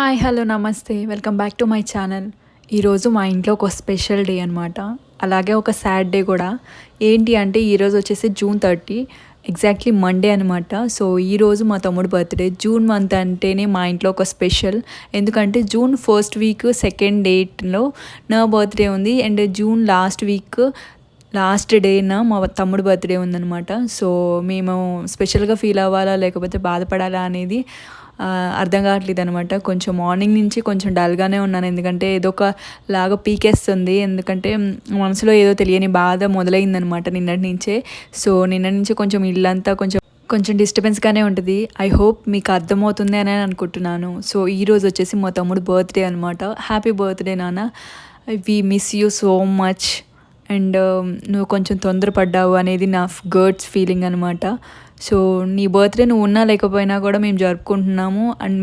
Hi hello నమస్తే welcome back to my channel. ఈరోజు మా ఇంట్లో ఒక స్పెషల్ డే అనమాట. అలాగే ఒక సాడ్ డే కూడా. ఏంటి అంటే ఈరోజు వచ్చేసి June 30 ఎగ్జాక్ట్లీ మండే అనమాట. సో ఈరోజు మా తమ్ముడు బర్త్డే. జూన్ మంత్ అంటేనే మా ఇంట్లో ఒక స్పెషల్. ఎందుకంటే జూన్ ఫస్ట్ వీక్ సెకండ్ డేట్లో నా బర్త్డే ఉంది. అండ్ జూన్ లాస్ట్ డేన మా తమ్ముడు బర్త్డే ఉందనమాట. సో మేము స్పెషల్గా ఫీల్ అవ్వాలా లేకపోతే బాధపడాలా అనేది అర్థం కావట్లేదు అనమాట. కొంచెం మార్నింగ్ నుంచి కొంచెం డల్గానే ఉన్నాను. ఎందుకంటే ఏదో ఒక లాగా పీకేస్తుంది. ఎందుకంటే మనసులో ఏదో తెలియని బాధ మొదలైందనమాట నిన్నటి నుంచే. సో నిన్నటి నుంచి కొంచెం ఇల్లంతా కొంచెం డిస్టర్బెన్స్గానే ఉంటుంది. ఐ హోప్ మీకు అర్థమవుతుంది అని అనుకుంటున్నాను. సో ఈరోజు వచ్చేసి మా తమ్ముడు బర్త్డే అనమాట. హ్యాపీ బర్త్డే నాన్న, we miss you so much. And నువ్వు కొంచెం తొందరపడ్డావు అనేది నా గర్డ్స్ ఫీలింగ్ అనమాట. సో నీ బర్త్డే నువ్వు ఉన్నా లేకపోయినా కూడా మేము జరుపుకుంటున్నాము అండ్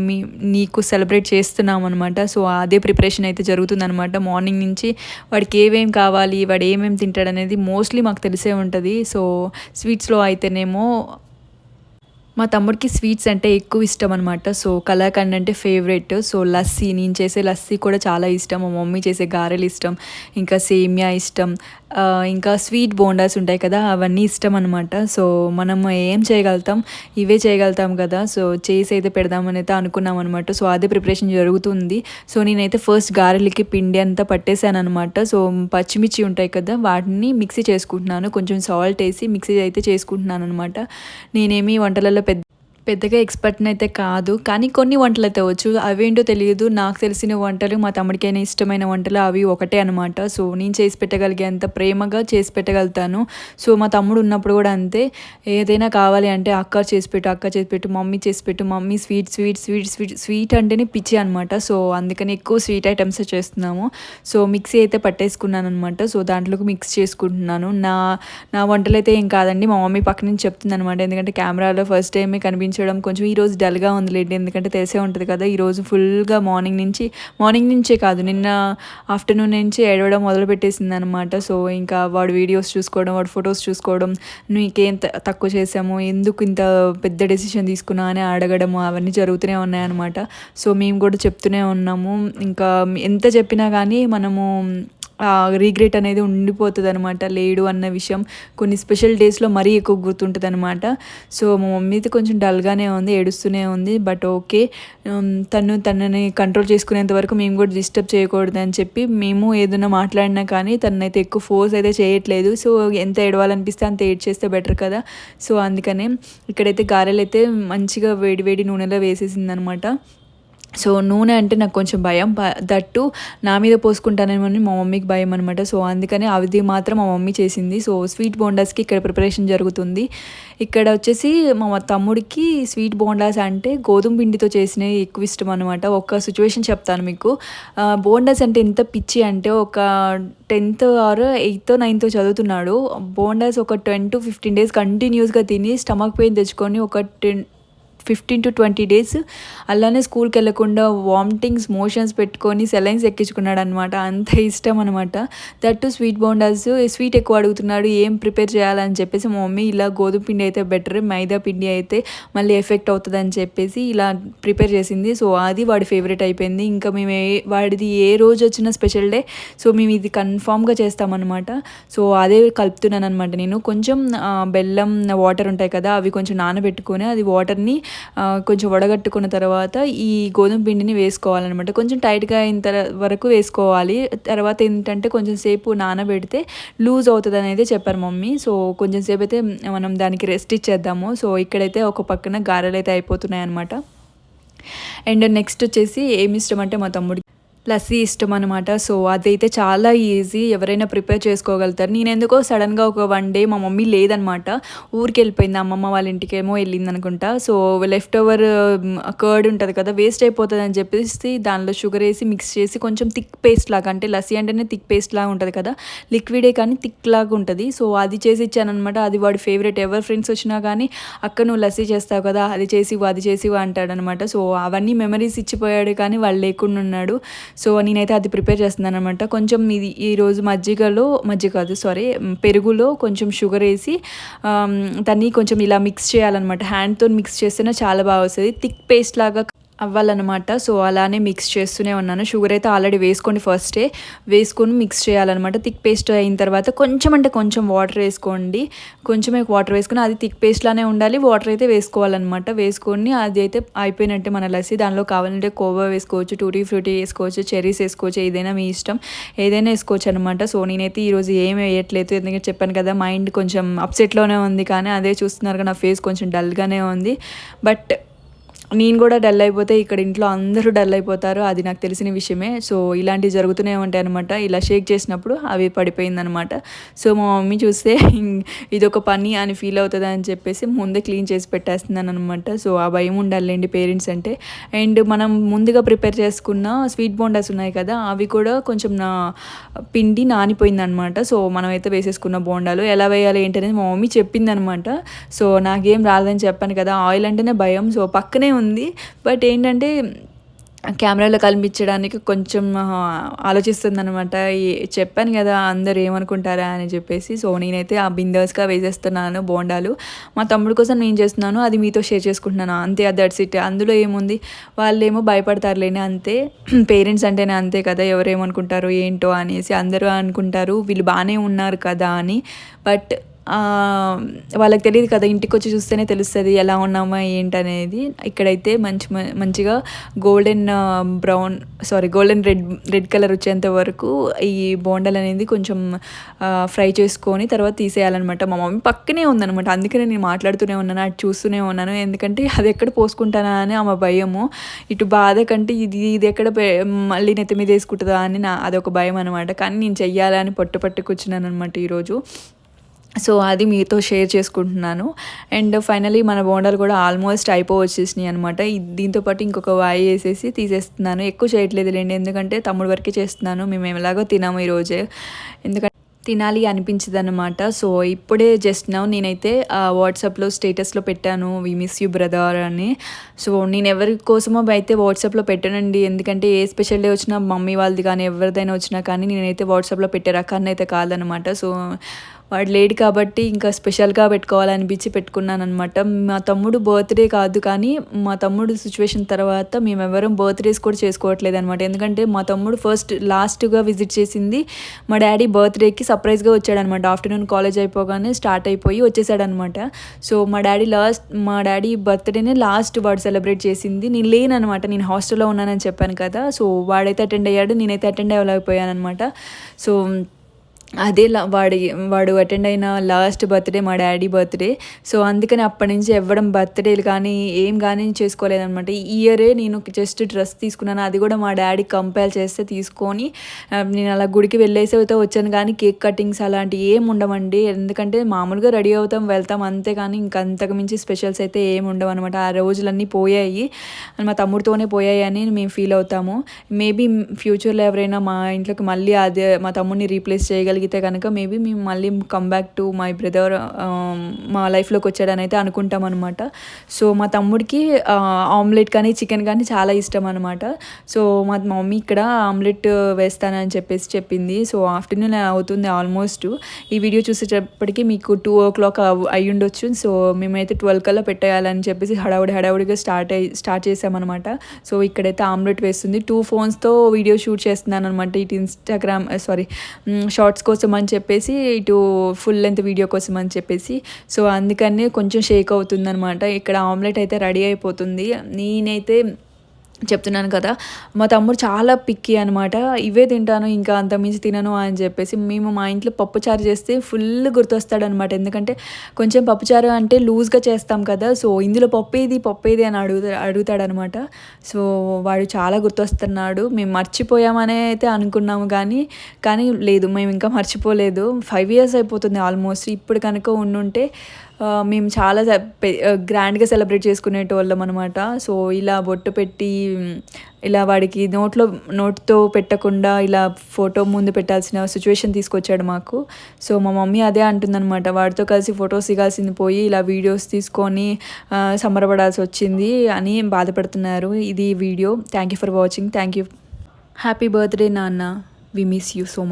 నీకు సెలబ్రేట్ చేస్తున్నాము అనమాట. సో అదే ప్రిపరేషన్ అయితే జరుగుతుందనమాట. మార్నింగ్ నుంచి వాడికి ఏమేమి కావాలి, వాడు ఏమేమి తింటాడు అనేది మోస్ట్లీ మాకు తెలిసే ఉంటుంది. సో స్వీట్స్లో అయితేనేమో మా తమ్ముడికి స్వీట్స్ అంటే ఎక్కువ ఇష్టం అనమాట. సో కలాకండ్ అంటే ఫేవరెట్. సో లస్సీ, నేను చేసే లస్సీ కూడా చాలా ఇష్టం. మా మమ్మీ చేసే గారెలు ఇష్టం, ఇంకా సేమియా ఇష్టం, ఇంకా స్వీట్ బోండాస్ ఉంటాయి కదా, అవన్నీ ఇష్టం అనమాట. సో మనం ఏం చేయగలుగుతాం, ఇవే చేయగలుగుతాం కదా. సో చేసి అయితే పెడదామని అయితే అనుకున్నాం అనమాట. సో అదే ప్రిపరేషన్ జరుగుతుంది. సో నేనైతే ఫస్ట్ గారెలకి పిండి అంతా పట్టేశాను అనమాట. సో పచ్చిమిర్చి ఉంటాయి కదా, వాటిని మిక్సీ చేసుకుంటున్నాను. కొంచెం సాల్ట్ వేసి మిక్సీ అయితే చేసుకుంటున్నాను అనమాట. నేనేమి వంటలలో పెద్దగా ఎక్స్పర్ట్ని అయితే కాదు, కానీ కొన్ని వంటలు అయితే వచ్చు. అవేంటో తెలియదు. నాకు తెలిసిన వంటలు, మా తమ్ముడికైనా ఇష్టమైన వంటలు అవి ఒకటే అనమాట. సో నేను చేసి పెట్టగలిగేంత ప్రేమగా చేసి పెట్టగలుగుతాను. సో మా తమ్ముడు ఉన్నప్పుడు కూడా అంతే. ఏదైనా కావాలి అంటే అక్క చేసి పెట్టు, మమ్మీ చేసి పెట్టు, మమ్మీ స్వీట్ అంటేనే పిచ్చి అనమాట. సో అందుకని ఎక్కువ స్వీట్ ఐటమ్స్ చేస్తున్నాము. సో మిక్సీ అయితే పట్టేసుకున్నాను అనమాట. సో దాంట్లోకి మిక్స్ చేసుకుంటున్నాను. నా వంటలు అయితే ఏం కాదండి, మా మమ్మీ పక్క నుంచి చెప్తుంది అనమాట. ఎందుకంటే కెమెరాలో ఫస్ట్ టైమే కనిపించడం కొంచెం ఈరోజు డల్గా ఉందిలేండి. ఎందుకంటే తెలిసే ఉంటుంది కదా, ఈరోజు ఫుల్గా మార్నింగ్ నుంచే కాదు, నిన్న ఆఫ్టర్నూన్ నుంచి ఏడవడం మొదలుపెట్టేసింది అనమాట. సో ఇంకా వాడు వీడియోస్ చూసుకోవడం, వాడు ఫొటోస్ చూసుకోవడం, నీకేం తక్కువ చేసాము, ఎందుకు ఇంత పెద్ద డెసిషన్ తీసుకున్నా అని అడగడము, అవన్నీ జరుగుతూనే ఉన్నాయన్నమాట. సో మేము కూడా చెప్తూనే ఉన్నాము. ఇంకా ఎంత చెప్పినా కానీ మనము రీగ్రెట్ అనేది ఉండిపోతుంది అనమాట. లేడు అన్న విషయం కొన్ని స్పెషల్ డేస్లో మరీ ఎక్కువ గుర్తుంటుంది అనమాట. సో మా మమ్మీ అయితే కొంచెం డల్గానే ఉంది, ఏడుస్తూనే ఉంది. బట్ ఓకే, తనని కంట్రోల్ చేసుకునేంత వరకు మేము కూడా డిస్టర్బ్ చేయకూడదు అని చెప్పి మేము ఏదైనా మాట్లాడినా కానీ తనైతే ఎక్కువ ఫోర్స్ అయితే చేయట్లేదు. సో ఎంత ఏడవాలనిపిస్తే అంత ఏడ్ చేస్తే బెటర్ కదా. సో అందుకనే ఇక్కడైతే గారెలు అయితే మంచిగా వేడి నూనెలో వేసేసింది అనమాట. సో నూనె అంటే నాకు కొంచెం భయం, దట్టు నా మీద పోసుకుంటానేమని మా మమ్మీకి భయం అనమాట. సో అందుకని అది మాత్రం మా మమ్మీ చేసింది. సో స్వీట్ బోండాస్కి ఇక్కడ ప్రిపరేషన్ జరుగుతుంది. ఇక్కడ వచ్చేసి మా తమ్ముడికి స్వీట్ బోండాస్ అంటే గోధుమ పిండితో చేసినవి ఎక్కువ ఇష్టం అనమాట. ఒక సిచ్యువేషన్ చెప్తాను మీకు. బోండాస్ అంటే ఎంత పిచ్చి అంటే, ఒక 10th ఆర్ 8th 9th చదువుతున్నాడు. బోండాస్ ఒక 10 to 15 days కంటిన్యూస్గా తిని స్టమక్ పెయిన్ తెచ్చుకొని ఒక 15 to 20 days అలానే స్కూల్కి వెళ్ళకుండా వామిటింగ్స్ మోషన్స్ పెట్టుకొని సెలైన్స్ ఎక్కించుకున్నాడు అనమాట. అంత ఇష్టం అనమాట. దట్టు స్వీట్ బోండాస్, స్వీట్ ఎక్కువ అడుగుతున్నాడు, ఏం ప్రిపేర్ చేయాలని చెప్పేసి మా మమ్మీ ఇలా గోధుమ పిండి అయితే బెటర్, మైదా పిండి అయితే మళ్ళీ ఎఫెక్ట్ అవుతుంది అని చెప్పేసి ఇలా ప్రిపేర్ చేసింది. సో అది వాడి ఫేవరెట్ అయిపోయింది. ఇంకా మేము వాడిది ఏ రోజు వచ్చిన స్పెషల్ డే, సో మేము ఇది కన్ఫామ్గా చేస్తామన్నమాట. సో అదే కలుపుతున్నాను అనమాట. నేను కొంచెం బెల్లం వాటర్ ఉంటాయి కదా, అవి కొంచెం నానబెట్టుకొని అది వాటర్ని కొంచెం వడగట్టుకున్న తర్వాత ఈ గోధుమ పిండిని వేసుకోవాలన్నమాట. కొంచెం టైట్గా అయిన వరకు వేసుకోవాలి. తర్వాత ఏంటంటే కొంచెం సేపు నానబెడితే లూజ్ అవుతుంది అనేది చెప్పారు మమ్మీ. సో కొంచెం సేపు అయితే మనం దానికి రెస్ట్ ఇచ్చేద్దాము. సో ఇక్కడైతే ఒక పక్కన గారెలు అయితే అయిపోతున్నాయి అనమాట. అండ్ నెక్స్ట్ వచ్చేసి ఏమి ఇష్టం అంటే మా తమ్ముడికి లస్సీ ఇష్టం అనమాట. సో అదైతే చాలా ఈజీ, ఎవరైనా ప్రిపేర్ చేసుకోగలుగుతారు. నేను ఎందుకో సడన్గా ఒక 1 day మా మమ్మీ లేదనమాట, ఊరికి వెళ్ళిపోయింది, అమ్మమ్మ వాళ్ళ ఇంటికేమో వెళ్ళింది అనుకుంటా. సో లెఫ్ట్ ఓవర్ కర్డ్ ఉంటుంది కదా, వేస్ట్ అయిపోతుంది అని చెప్పేసి దానిలో షుగర్ వేసి మిక్స్ చేసి కొంచెం థిక్ పేస్ట్ లాగా, అంటే లస్సీ అంటేనే థిక్ పేస్ట్ లాగా ఉంటుంది కదా, లిక్విడే కానీ థిక్ లాగా ఉంటుంది. సో అది చేసి ఇచ్చాను అనమాట. అది వాడి ఫేవరెట్. ఎవరు ఫ్రెండ్స్ వచ్చినా కానీ అక్క నువ్వు లస్సీ చేస్తావు కదా, అది చేసివు అంటాడనమాట. సో అవన్నీ మెమరీస్ ఇచ్చిపోయాడు, కానీ వాళ్ళు లేకుండా ఉన్నాడు. సో నేనైతే అది ప్రిపేర్ చేస్తున్నాను అనమాట. కొంచెం ఇది ఈరోజు పెరుగులో కొంచెం షుగర్ వేసి దాన్ని కొంచెం ఇలా మిక్స్ చేయాలన్నమాట. హ్యాండ్తో మిక్స్ చేస్తేనే చాలా బాగా వస్తుంది. థిక్ పేస్ట్ లాగా అవ్వాలన్నమాట. సో, అలానే మిక్స్ చేస్తూనే ఉన్నాను. షుగర్ అయితే ఆల్రెడీ వేసుకోండి ఫస్టే. వేసుకొని మిక్స్ చేయాలన్నమాట. థిక్ పేస్ట్ అయిన తర్వాత కొంచెం అంటే కొంచెం వాటర్ వేసుకోండి. కొంచెమే వాటర్ వేసుకొని అది థిక్ పేస్ట్‌లానే ఉండాలి. వాటర్ అయితే వేసుకోవాలన్నమాట. వేసుకొని అది అయితే అయిపోయినట్టే మన లస్సీ. దానిలో కావాలంటే కోవా వేసుకోవచ్చు, టూటీ ఫ్రూటీ వేసుకోవచ్చు, చెర్రీస్ వేసుకోవచ్చు. ఏదైనా మీ ఇష్టం. ఏదైనా వేసుకోవచ్చు అనమాట. సో, నేనైతే ఈరోజు ఏమి వేయట్లేదు. ఎందుకంటే చెప్పాను కదా మైండ్ కొంచెం అప్సెట్‌లోనే ఉంది. కానీ అదే చూస్తున్నారుగా నా ఫేస్ కొంచెం డల్‌గానే ఉంది. బట్ నేను కూడా డల్ అయిపోతే ఇక్కడ ఇంట్లో అందరూ డల్ అయిపోతారు. అది నాకు తెలిసిన విషయమే. సో, ఇలాంటివి జరుగుతూనే ఉంటాయనమాట. ఇలా షేక్ చేసినప్పుడు అవి పడిపోయిందనమాట. సో, మా మమ్మీ చూస్తే ఇదొక పని అని ఫీల్ అవుతదని చెప్పేసి ముందే క్లీన్ చేసి పెట్టేస్తున్నాననమాట. సో, ఆ భయం ఉండాలిలెండి పేరెంట్స్ అంటే. అండ్ మనం ముందుగా ప్రిపేర్ చేసుకున్న స్వీట్ బోండాస్ ఉన్నాయి కదా! అవి కూడా కొంచెం పిండి నానిపోయిందనమాట. సో, మనమైతే వేసేసుకున్న బోండాలు ఎలా వేయాలి ఏంటనేది మా మమ్మీ చెప్పిందనమాట. సో, నాకేం రాదని చెప్పాను కదా! ఆయిల్ అంటేనే భయం. సో, పక్కనే ఉంది. బట్ ఏంటంటే కెమెరాలో కనిపించడానికి కొంచెం ఆలోచిస్తుందనమాట. చెప్పాను కదా అందరూ ఏమనుకుంటారా అని చెప్పేసి. సో, నేనైతే ఆ బిందాస్‌గా వేసేస్తున్నాను బోండాలు. మా తమ్ముడి కోసం నేను చేస్తున్నాను. అది మీతో షేర్ చేసుకుంటున్నాను. అంతే, దట్స్ ఇట్. అందులో ఏముంది, వాళ్ళేమో భయపడతారులేండి అంతే. పేరెంట్స్ అంటేనే అంతే కదా, ఎవరేమనుకుంటారో ఏంటో అనేసి అందరూ అనుకుంటారు వీళ్ళు బాగానే ఉన్నారు కదా అని. బట్ వాళ్ళకి తెలియదు కదా, ఇంటికొచ్చి చూస్తేనే తెలుస్తుంది ఎలా ఉన్నామా ఏంటనేది. ఇక్కడైతే మంచిగా గోల్డెన్ గోల్డెన్ రెడ్ కలర్ వచ్చేంత వరకు ఈ బోండాలు అనేది కొంచెం ఫ్రై చేసుకొని తర్వాత తీసేయాలన్నమాట. మా మమ్మీ పక్కనే ఉందన్నమాట. అందుకనే నేను మాట్లాడుతూనే ఉన్నాను, అటు చూస్తూనే ఉన్నాను. ఎందుకంటే అది ఎక్కడ పోసుకుంటానా అని ఆమె భయము. ఇటు బాధ కంటే ఇది ఎక్కడ మళ్ళీ నెత్తి మీద వేసుకుంటుందా అని అదొక భయం అనమాట. కానీ నేను చెయ్యాలని పట్టు కూర్చున్నాను అనమాట ఈరోజు. సో, అది మీతో షేర్ చేసుకుంటున్నాను. అండ్ ఫైనలీ మన బోండాలు కూడా ఆల్మోస్ట్ అయిపోవచ్చేసినాయి అనమాట. దీంతో పాటు ఇంకొక వాయి వేసేసి తీసేస్తున్నాను. ఎక్కువ చేయట్లేదులేండి, ఎందుకంటే తమ్ముడు వరకే చేస్తున్నాను. మేము ఎలాగో తినాము ఈరోజే, ఎందుకంటే తినాలి అనిపించదన్నమాట. సో, ఇప్పుడే జస్ట్ నౌ నేనైతే వాట్సాప్లో స్టేటస్లో పెట్టాను, వి మిస్ యూ బ్రదర్ అని. సో, నేను ఎవరి కోసమో అయితే వాట్సాప్లో పెట్టానండి. ఎందుకంటే ఏ స్పెషల్ డే వచ్చినా మమ్మీ వాళ్ళది కానీ ఎవరిదైనా వచ్చినా కానీ నేనైతే వాట్సాప్లో పెట్టే రకాన్ని అయితే కాదనమాట. సో, వాడు లేడు కాబట్టి ఇంకా స్పెషల్గా పెట్టుకోవాలనిపించి పెట్టుకున్నాను అనమాట. మా తమ్ముడు బర్త్డే కాదు, కానీ మా తమ్ముడు సిచ్యువేషన్ తర్వాత మేమెవరం బర్త్డేస్ కూడా చేసుకోవట్లేదు అనమాట. ఎందుకంటే మా తమ్ముడు లాస్ట్గా విజిట్ చేసింది మా డాడీ బర్త్డేకి సర్ప్రైజ్గా వచ్చాడనమాట. ఆఫ్టర్నూన్ కాలేజ్ అయిపోగానే స్టార్ట్ అయిపోయి వచ్చేసాడనమాట. సో, మా డాడీ బర్త్డేనే లాస్ట్ వాడు సెలబ్రేట్ చేసింది. నేను లేననమాట, నేను హాస్టల్లో ఉన్నానని చెప్పాను కదా. సో, వాడైతే అటెండ్ అయ్యాడు, నేనైతే అటెండ్ అవ్వలేకపోయాను అనమాట. సో, అదే వాడు అటెండ్ అయిన లాస్ట్ బర్త్డే మా డాడీ బర్త్డే. సో, అందుకని అప్పటి నుంచి ఎవ్వడం బర్త్డేలు కానీ ఏం కానీ చేసుకోలేదనమాట. ఈ ఇయరే నేను జస్ట్ డ్రెస్ తీసుకున్నాను. అది కూడా మా డాడీ కంపేర్ చేస్తే తీసుకొని నేను అలా గుడికి వెళ్ళేసి అయితే వచ్చాను. కానీ కేక్ కటింగ్స్ అలాంటివి ఏం ఉండవండి. ఎందుకంటే మామూలుగా రెడీ అవుతాం వెళ్తాం అంతే, కానీ ఇంకా అంతకు మించి స్పెషల్స్ అయితే ఏమి ఉండవు అనమాట. ఆ రోజులన్నీ పోయాయి, మా తమ్ముడితోనే పోయాయి అని మేము ఫీల్ అవుతాము. మేబీ ఫ్యూచర్లో ఎవరైనా మా ఇంట్లోకి మళ్ళీ అదే మా తమ్ముడిని రీప్లేస్ చేయగలిగితే కనుక మేబీ మేము మళ్ళీ come back to my brother మా లైఫ్లోకి వచ్చాడని అయితే అనుకుంటాం అనమాట. సో, మా తమ్ముడికి ఆమ్లెట్ కానీ చికెన్ కానీ చాలా ఇష్టం అనమాట. సో, మా మమ్మీ ఇక్కడ ఆమ్లెట్ వేస్తానని చెప్పేసి చెప్పింది. సో, ఆఫ్టర్నూన్ అవుతుంది ఆల్మోస్ట్. ఈ వీడియో చూసేటప్పటికి మీకు 2 o'clock అయ్యి ఉండొచ్చు. సో, మేమైతే 12 కల్లా పెట్టేయాలని చెప్పేసి హడావుడిగా స్టార్ట్ చేసామన్నమాట. సో, ఇక్కడైతే ఆమ్లెట్ వేస్తుంది. 2 phonesతో వీడియో షూట్ చేస్తున్నాను అనమాట. ఇటు షార్ట్స్ కోసం అని చెప్పేసి, ఇటు ఫుల్ లెంత్ వీడియో కోసం అని చెప్పేసి. సో, అందుకనే కొంచెం షేక్ అవుతుందన్నమాట. ఇక్కడ ఆమ్లెట్ అయితే రెడీ అయిపోతుంది. నేనైతే చెప్తున్నాను కదా, మా తమ్ముడు చాలా పిక్కీ అనమాట. ఇవే తింటాను, ఇంకా అంతమించి తినను అని చెప్పేసి. మేము మా ఇంట్లో పప్పుచారు చేస్తే ఫుల్ గుర్తొస్తాడనమాట. ఎందుకంటే కొంచెం పప్పుచారు అంటే లూజ్గా చేస్తాం కదా. సో, ఇందులో పప్పు ఏది అని అడుగుతాడనమాట. సో, వాడు చాలా గుర్తొస్తున్నాడు. మేము మర్చిపోయామనే అయితే అనుకున్నాము, కానీ లేదు, మేము ఇంకా మర్చిపోలేదు. 5 years అయిపోతుంది ఆల్మోస్ట్. ఇప్పుడు కనుక ఉండుంటే మేము చాలా గ్రాండ్గా సెలబ్రేట్ చేసుకునేటోళ్ళం అనమాట. సో, ఇలా బొట్టు పెట్టి ఇలా వాడికి నోట్తో పెట్టకుండా ఇలా ఫోటో ముందు పెట్టాల్సిన సిచ్యువేషన్ తీసుకొచ్చాడు మాకు. సో, మా మమ్మీ అదే అంటుందన్నమాట, వాడితో కలిసి ఫొటోస్ దిగాల్సింది పోయి ఇలా వీడియోస్ తీసుకొని సంబరపడాల్సి వచ్చింది అని బాధపడుతున్నారు. ఇది video. Thank you for watching. Thank you. Happy birthday నాన్న. We miss you so much.